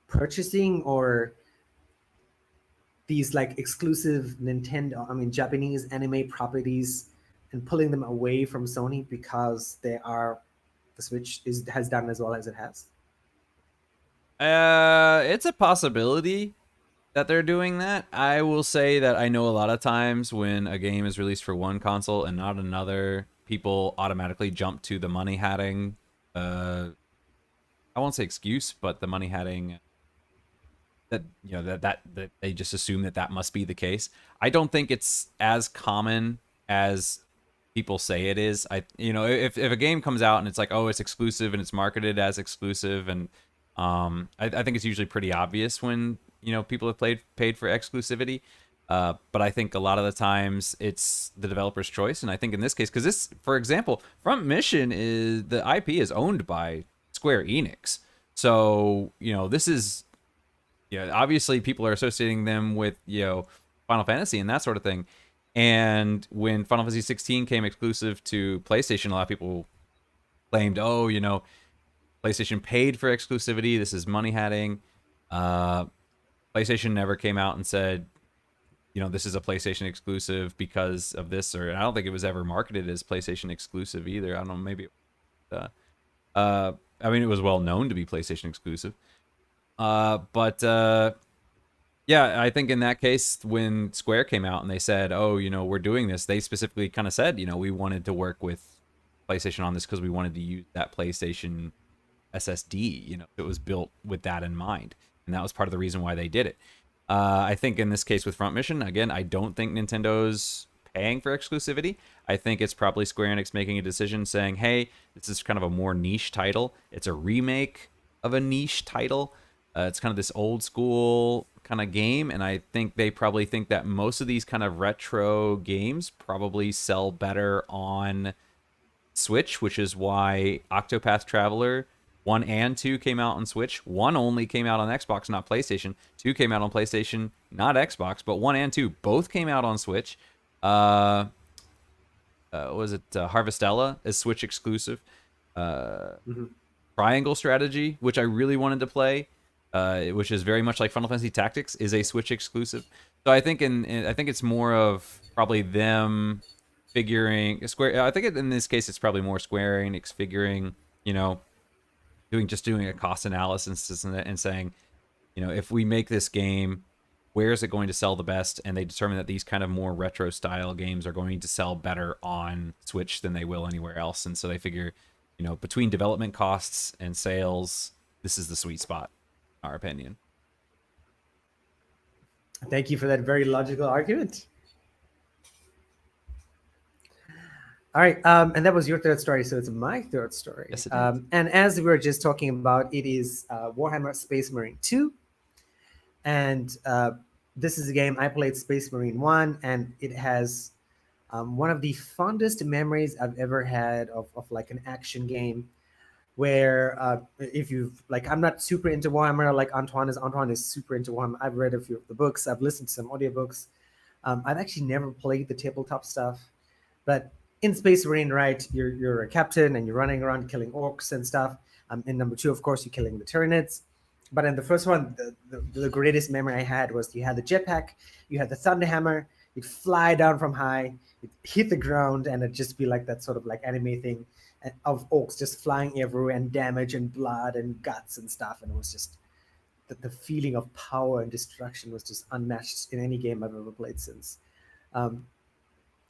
purchasing or these like exclusive Nintendo, I mean Japanese anime properties, and pulling them away from Sony because the Switch has done as well as it has? It's a possibility that they're doing that. I will say that I know a lot of times when a game is released for one console and not another, people automatically jump to the money hatting. I won't say excuse, but the money hatting that that they just assume that must be the case. I don't think it's as common as people say it is. If a game comes out and it's like, oh, it's exclusive and it's marketed as exclusive, and I think it's usually pretty obvious when people have paid for exclusivity. But I think a lot of the times it's the developer's choice, and I think in this case, because this, for example, Front Mission is the IP is owned by Square Enix, so this is obviously people are associating them with Final Fantasy and that sort of thing. And when Final Fantasy 16 came exclusive to PlayStation, a lot of people claimed, oh, PlayStation paid for exclusivity. This is money hatting. Uh, PlayStation never came out and said, this is a PlayStation exclusive because of this, or I don't think it was ever marketed as PlayStation exclusive either. I don't know, maybe. I mean, it was well known to be PlayStation exclusive. But yeah, I think in that case, when Square came out and they said, oh, we're doing this, they specifically kind of said, we wanted to work with PlayStation on this because we wanted to use that PlayStation SSD. It was built with that in mind, and that was part of the reason why they did it. I think in this case with Front Mission, again, I don't think Nintendo's paying for exclusivity. I think it's probably Square Enix making a decision saying, hey, this is kind of a more niche title. It's a remake of a niche title. It's kind of this old school kind of game, and I think they probably think that most of these kind of retro games probably sell better on Switch, which is why Octopath Traveler 1 and 2 came out on Switch. 1 only came out on Xbox, not PlayStation. 2 came out on PlayStation, not Xbox, but 1 and 2 both came out on Switch. Was it Harvestella is Switch exclusive. Mhm. Triangle Strategy, which I really wanted to play, which is very much like Final Fantasy Tactics, is a Switch exclusive. So I think I think it's more of probably them figuring Square. I think in this case it's probably more Square Enix figuring, doing a cost analysis and saying, if we make this game, where is it going to sell the best? And they determine that these kind of more retro style games are going to sell better on Switch than they will anywhere else. And so they figure, between development costs and sales, this is the sweet spot, in our opinion. Thank you for that very logical argument. All right, and that was your third story, so it's my third story. Yes, it is. And as we were just talking about, it is Warhammer Space Marine 2. And this is a game I played Space Marine 1, and it has one of the fondest memories I've ever had of like an action game where if you've like I'm not super into Warhammer like Antoine is super into Warhammer. I've read a few of the books, I've listened to some audiobooks. I've actually never played the tabletop stuff, but in Space Marine, right, you're a captain and you're running around killing orcs and stuff. In number 2, of course, you're killing the Tyranids. But in the first one, the greatest memory I had was you had the jetpack, you had the thunderhammer, you'd fly down from high, you'd hit the ground, and it'd just be like that sort of like anime thing of orcs just flying everywhere and damage and blood and guts and stuff. And it was just the feeling of power and destruction was just unmatched in any game I've ever played since. Um,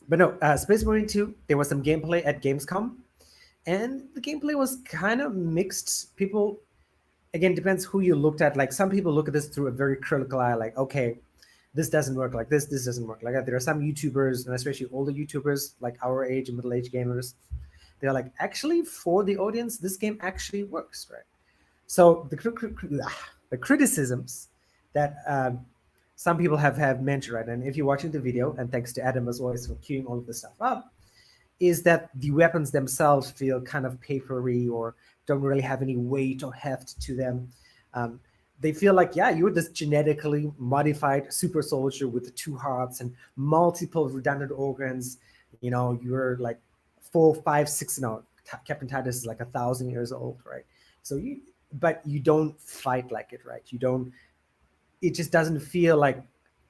but no, Space Marine 2, there was some gameplay at Gamescom, and the gameplay was kind of mixed. People, again, depends who you looked at. Like some people look at this through a very critical eye, like, okay, this doesn't work like this doesn't work like that. There are some YouTubers, and especially older YouTubers, like our age and middle-aged gamers, they're like, actually, for the audience, this game actually works, right? So the criticisms that some people have mentioned, right? And if you're watching the video, and thanks to Adam as always for queuing all of this stuff up, is that the weapons themselves feel kind of papery or don't really have any weight or heft to them. They feel like, yeah, you're this genetically modified super soldier with the 2 hearts and multiple redundant organs. You're like 4, 5, 6. No, Captain Titus is like 1,000 years old, right? So but you don't fight like it, right? You don't. It just doesn't feel like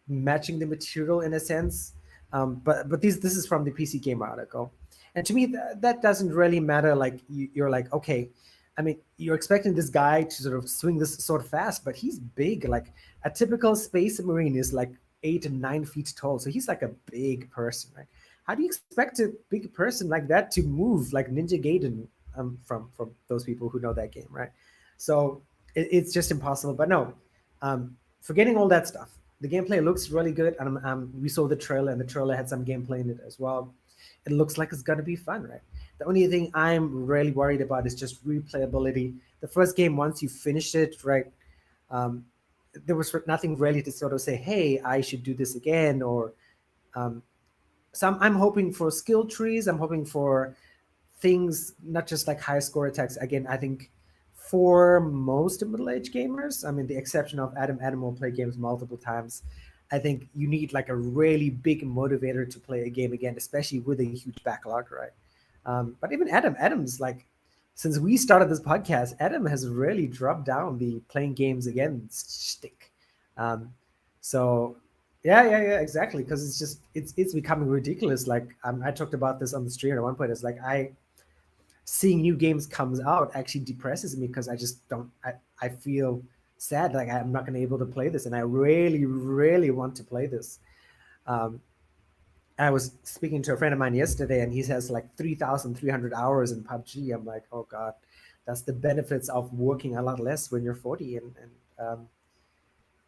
matching the material in a sense. But this is from the PC Gamer article, and to me that doesn't really matter. Like you're like, okay, I mean, you're expecting this guy to sort of swing this sword fast, but he's big. Like a typical Space Marine is like 8 and 9 feet tall, so he's like a big person, right? How do you expect a big person like that to move like Ninja Gaiden from those people who know that game, right? So it's just impossible. But no, forgetting all that stuff, the gameplay looks really good, and we saw the trailer, and the trailer had some gameplay in it as well. It looks like it's gonna be fun, right? The only thing I'm really worried about is just replayability. The first game, once you finish it, right, there was nothing really to sort of say, hey, I should do this again, or um, some. I'm hoping for skill trees. I'm hoping for things, not just like high score attacks. Again, I think for most middle-aged gamers, I mean, the exception of Adam, Adam will play games multiple times. I think you need like a really big motivator to play a game again, especially with a huge backlog, right? But even Adam's like, since we started this podcast, Adam has really dropped down the playing games again stick. Um, so yeah, exactly. Because it's becoming ridiculous. Like I talked about this on the stream at one point. It's like I seeing new games comes out actually depresses me because I just don't. I feel sad. Like I'm not going to be able to play this, and I really want to play this. Um, I was speaking to a friend of mine yesterday, and he has like 3,300 hours in PUBG. I'm like, oh god, that's the benefits of working a lot less when you're 40, and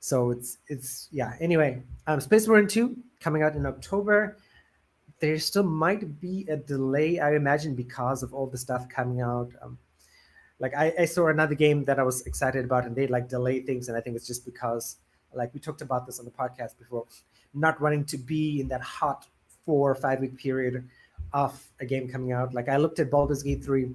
so it's yeah. Anyway, Space Marine 2 coming out in October. There still might be a delay, I imagine, because of all the stuff coming out. Like I saw another game that I was excited about, and they like delay things, and I think it's just because, like we talked about this on the podcast before, not wanting to be in that hot 4 or 5 week period of a game coming out. Like I looked at Baldur's Gate 3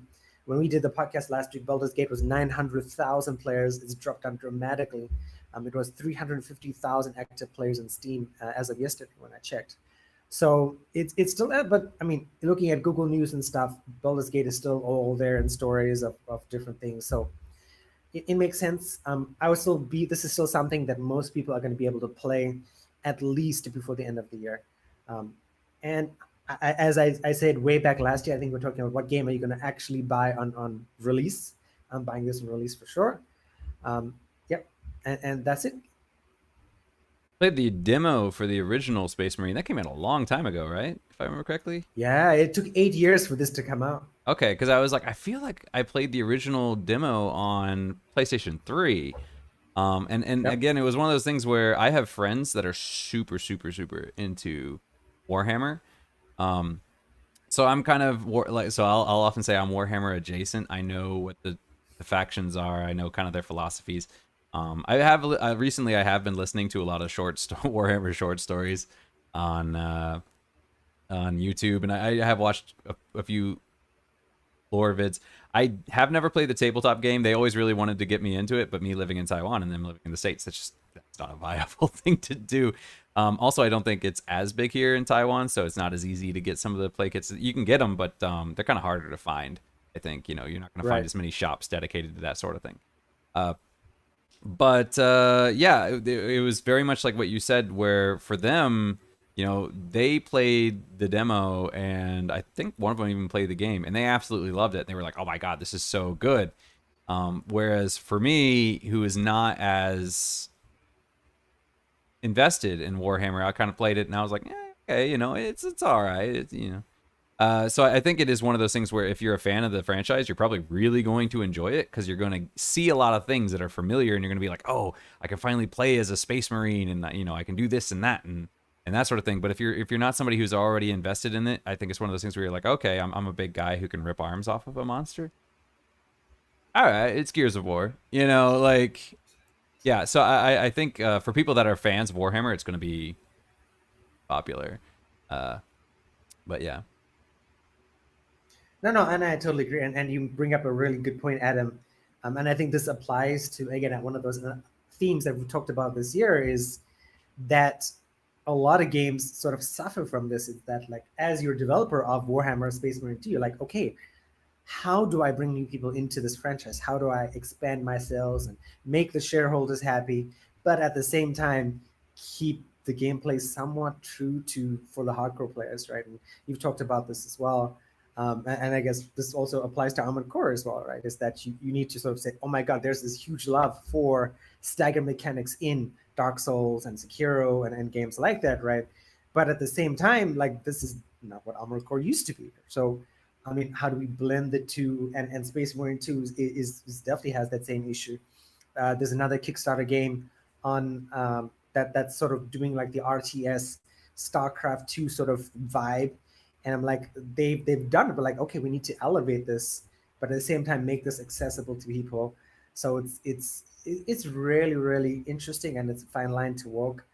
when we did the podcast last week. Baldur's Gate was 900,000 players. It's dropped down dramatically. It was 350,000 active players in Steam as of yesterday when I checked. So it's still there, but I mean, looking at Google News and stuff, Baldur's Gate is still all there in stories of different things. So it makes sense. I would still be. This is still something that most people are going to be able to play at least before the end of the year. And as I said way back last year, I think we're talking about what game are you going to actually buy on release. I'm buying this on release for sure. Yep, and that's it. Played the demo for the original Space Marine. That came out a long time ago, right? If I remember correctly. Yeah, it took 8 years for this to come out. Okay, because I was like, I feel like I played the original demo on PlayStation 3. And Yep. again, it was one of those things where I have friends that are super into Warhammer. Um, so I'm kind of so I'll often say I'm Warhammer adjacent. I know what the factions are. I know kind of their philosophies. I have recently I have been listening to a lot of Warhammer short stories on on YouTube, and I have watched a few lore vids. I have never played the tabletop game. They always really wanted to get me into it, but me living in Taiwan and them living in the States, that's not a viable thing to do. Also, I don't think it's as big here in Taiwan, so it's not as easy to get some of the play kits. You can get them, but they're kind of harder to find. I think you're not going to find Right. as many shops dedicated to that sort of thing. But yeah, it was very much like what you said, where for them, they played the demo, and I think one of them even played the game, and they absolutely loved it. They were like, "Oh my god, this is so good." Whereas for me, who is not as invested in Warhammer, I kind of played it, and I was like, okay, it's all right, so I think it is one of those things where if you're a fan of the franchise, you're probably really going to enjoy it because you're going to see a lot of things that are familiar, and you're going to be like, oh, I can finally play as a Space Marine, and I can do this and that and that sort of thing. But if you're not somebody who's already invested in it, I think it's one of those things where you're like, okay, I'm a big guy who can rip arms off of a monster. All right, it's Gears of War, like yeah. So I think for people that are fans of Warhammer, it's going to be popular. Uh, but yeah. No, and I totally agree. And you bring up a really good point, Adam. And I think this applies to, again, one of those themes that we talked about this year is that a lot of games sort of suffer from this. Is that, like, as you're a developer of Warhammer Space Marine 2, you're like, okay, how do I bring new people into this franchise? How do I expand my sales and make the shareholders happy, but at the same time keep the gameplay somewhat true to for the hardcore players, right? And you've talked about this as well. And I guess this also applies to Armored Core as well, right? Is that you need to sort of say, oh my God, there's this huge love for stagger mechanics in Dark Souls and Sekiro and games like that, right? But at the same time, like this is not what Armored Core used to be. So I mean, how do we blend the two? And Space Marine 2 is definitely has that same issue. There's another Kickstarter game on that's sort of doing like the RTS StarCraft 2 sort of vibe, and I'm like, they've done it, but like, okay, we need to elevate this, but at the same time make this accessible to people. So it's really really interesting, and it's a fine line to walk.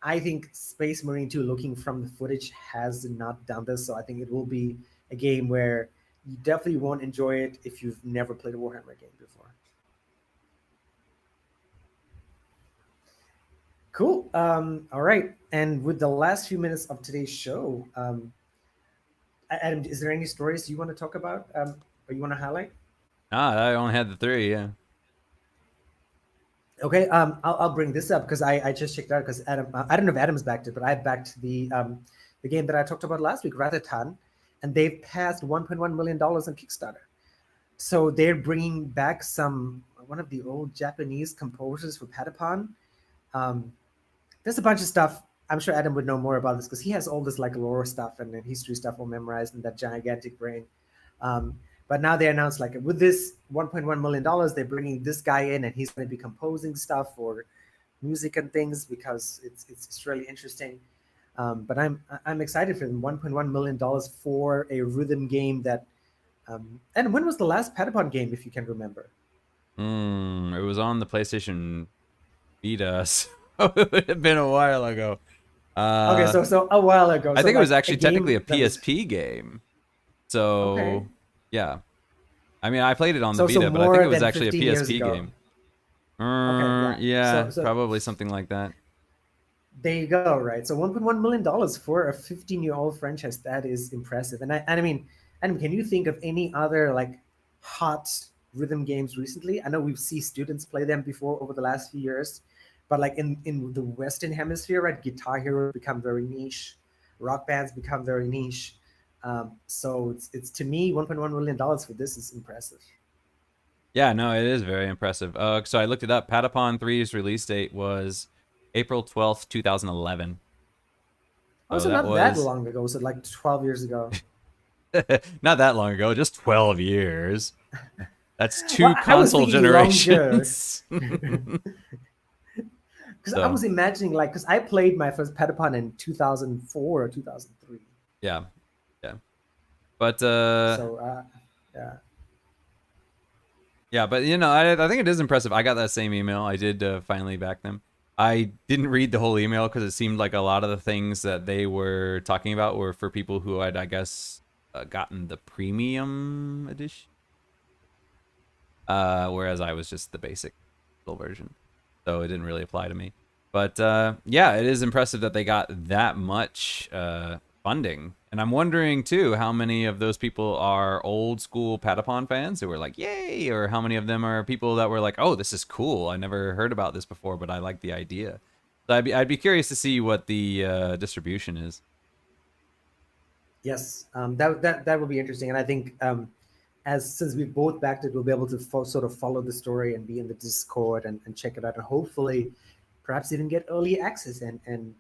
I think Space Marine 2, looking from the footage, has not done this, so I think it will be a game where you definitely won't enjoy it if you've never played a Warhammer game before. Cool. All right. And with the last few minutes of today's show, Adam, is there any stories you want to talk about, or you want to highlight? Ah, I only had the three. Yeah. Okay, I'll bring this up because I just checked out because Adam, I don't know if Adam's backed it, but I backed the game that I talked about last week, Ratatan, and they've passed $1.1 million on Kickstarter. So they're bringing back some one of the old Japanese composers for Patapon. Um, there's a bunch of stuff. I'm sure Adam would know more about this because he has all this like lore stuff and history stuff all memorized in that gigantic brain. Um, but now they announced like with this $1.1 million, they're bringing this guy in and he's going to be composing stuff for music and things because it's really interesting. But I'm excited for them. $1.1 million for a rhythm game that. And when was the last Patapon game, if you can remember? It was on the PlayStation Vita, so it would have been a while ago. Okay, so a while ago. I So think it was like a actually technically a game that was PSP game. okay. So, yeah. I mean, I played it on the So Vita, but I think more it was than actually a 15 years PSP ago. game. Okay, yeah. So Yeah, so probably something like that. there you go, right? So $1.1 million for a 15-year-old franchise, that is impressive. And I mean, Adam, can you think of any other like hot rhythm games recently? I know we've seen students play them before over the last few years, but like in the Western Hemisphere, right? Guitar Hero become very niche, rock bands become very niche. So it's to me $1.1 million for this is impressive. Yeah, no, it is very impressive. So I looked it up. Patapon 3's release date was April 12th, 2011. So Also, that not that was long ago. Was it like 12 years ago? not that long ago, just 12 years. That's Well, two I was console thinking longer generations. because I So, was imagining like because I played my first Petapon in 2004 or 2003. yeah, yeah. But So yeah, yeah, but I think it is impressive. I got that same email. I did finally back them. I didn't read the whole email because it seemed like a lot of the things that they were talking about were for people who had, I guess, gotten the premium edition, whereas I was just the basic version, so it didn't really apply to me. But yeah, it is impressive that they got that much funding, and I'm wondering too how many of those people are old school Patapon fans who were like, "Yay!" or how many of them are people that were like, "Oh, this is cool. I never heard about this before, but I like the idea." So I'd be curious to see what the distribution is. yes, that will be interesting. And I think as since we both backed it, we'll be able to sort of follow the story and be in the Discord and check it out, and hopefully, perhaps even get early access and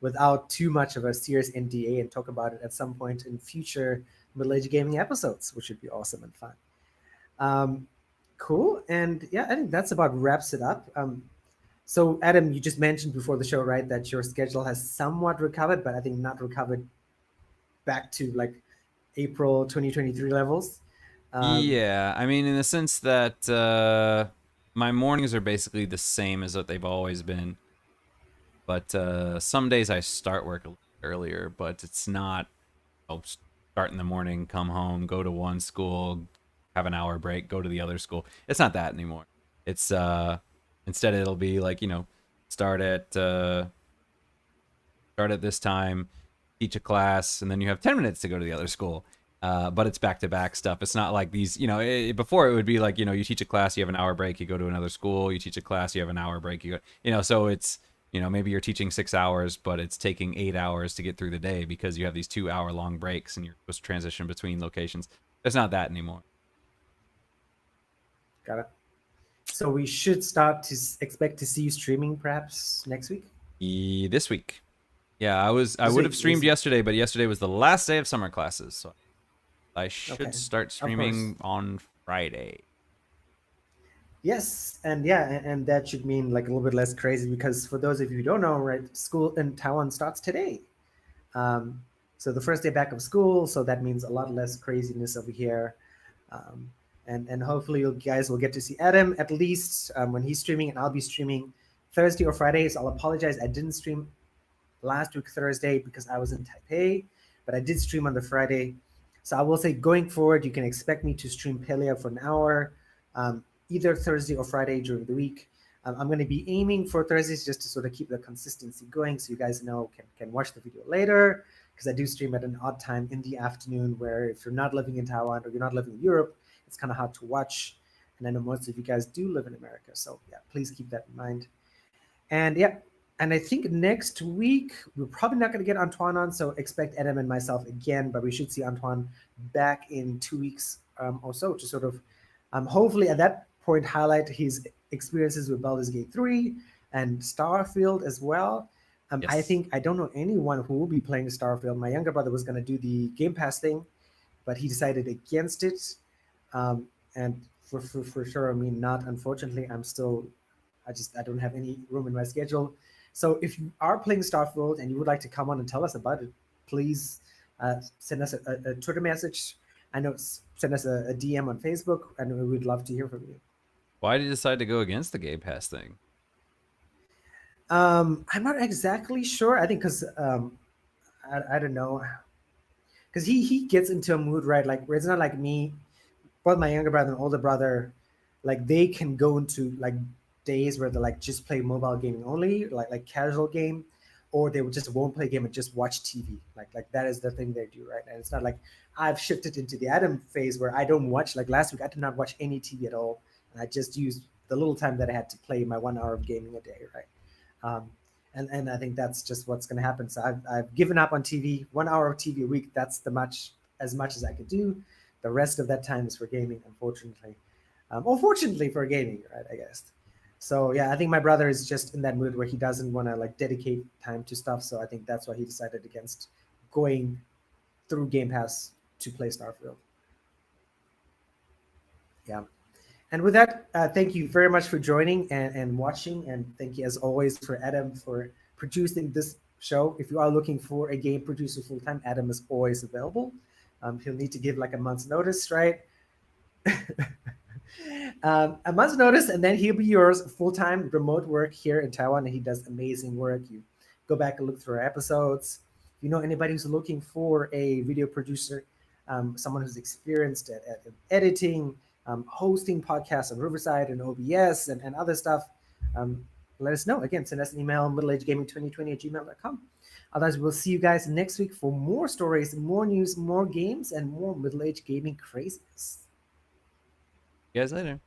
without too much of a serious NDA and talk about it at some point in future middle age gaming episodes, which would be awesome and fun. Um, cool. And yeah, I think that's about wraps it up. So, Adam, you just mentioned before the show, right, that your schedule has somewhat recovered, but I think not recovered back to like April 2023 levels. Um, Yeah, I mean, in the sense that my mornings are basically the same as what they've always been. But some days I start work a little earlier, but it's not start in the morning, come home, go to one school, have an hour break, go to the other school. It's not that anymore. It's instead it'll be like, start at uh start at this time, teach a class, and then you have 10 minutes to go to the other school. But it's back to back stuff. It's not like these, before it would be like, you teach a class, you have an hour break, you go to another school, you teach a class, you have an hour break, so it's, maybe you're teaching 6 hours, but it's taking 8 hours to get through the day because you have these 2 hour long breaks and you're supposed to transition between locations. It's not that anymore. got it. So we should start to expect to see you streaming perhaps next week. This week. Yeah, I This would have week, streamed yesterday, but yesterday was the last day of summer classes. So I should okay, start of course. streaming on Friday. Yes, and yeah, and that should mean like a little bit less crazy because for those of you who don't know, right, school in Taiwan starts today. So the first day back of school, so that means a lot less craziness over here. Um, and hopefully you guys will get to see Adam at least when he's streaming, and I'll be streaming Thursday or Fridays. I'll apologize, I didn't stream last week Thursday because I was in Taipei, but I did stream on the Friday. So I will say going forward, you can expect me to stream Paleo for an hour, either Thursday or Friday during the week. I'm going to be aiming for Thursdays just to sort of keep the consistency going, so you guys know can watch the video later, because I do stream at an odd time in the afternoon, where if you're not living in Taiwan or you're not living in Europe, it's kind of hard to watch. And I know most of you guys do live in America, so yeah, please keep that in mind. And yeah, and I think next week we're probably not going to get Antoine on, so expect Adam and myself again. But we should see Antoine back in 2 weeks or so to sort of, hopefully at that point, highlight his experiences with Baldur's Gate 3 and Starfield as well. I Yes. think I don't know anyone who will be playing Starfield. My younger brother was going to do the Game Pass thing, but he decided against it. And for sure, I mean, not unfortunately, I don't have any room in my schedule. So if you are playing Starfield and you would like to come on and tell us about it, please send us a Twitter message. I know, send us a DM on Facebook, and we would love to hear from you. Why did you decide to go against the Game Pass thing? I'm not exactly sure. I think because I don't know, because he gets into a mood, right, like where it's not like me, both my younger brother and older brother, like they can go into like days where they like just play mobile gaming only, like casual game, or they would just won't play game and just watch TV. Like that is the thing they do, right? And it's not like I've shifted into the Adam phase where I don't watch. Like last week, I did not watch any TV at all, and I just used the little time that I had to play my 1 hour of gaming a day, right? Um, and I think that's just what's going to happen. So I've given up on TV. 1 hour of TV a week. That's the much as I could do. The rest of that time is for gaming, unfortunately, or fortunately for gaming, right? I guess. So yeah, I think my brother is just in that mood where he doesn't want to like dedicate time to stuff. So I think that's why he decided against going through Game Pass to play Starfield. Yeah. And with that, thank you very much for joining and watching. And thank you, as always, for Adam for producing this show. If you are looking for a game producer full time, Adam is always available. He'll need to give like a month's notice, right? A month's notice, and then he'll be yours full time remote work here in Taiwan. And he does amazing work. You go back and look through our episodes. If you know anybody who's looking for a video producer, someone who's experienced at editing, hosting podcasts on Riverside and OBS and other stuff, let us know. Again, send us an email, middleagegaming2020@gmail.com. Otherwise, we'll see you guys next week for more stories, more news, more games, and more middle age gaming craziness. You guys later.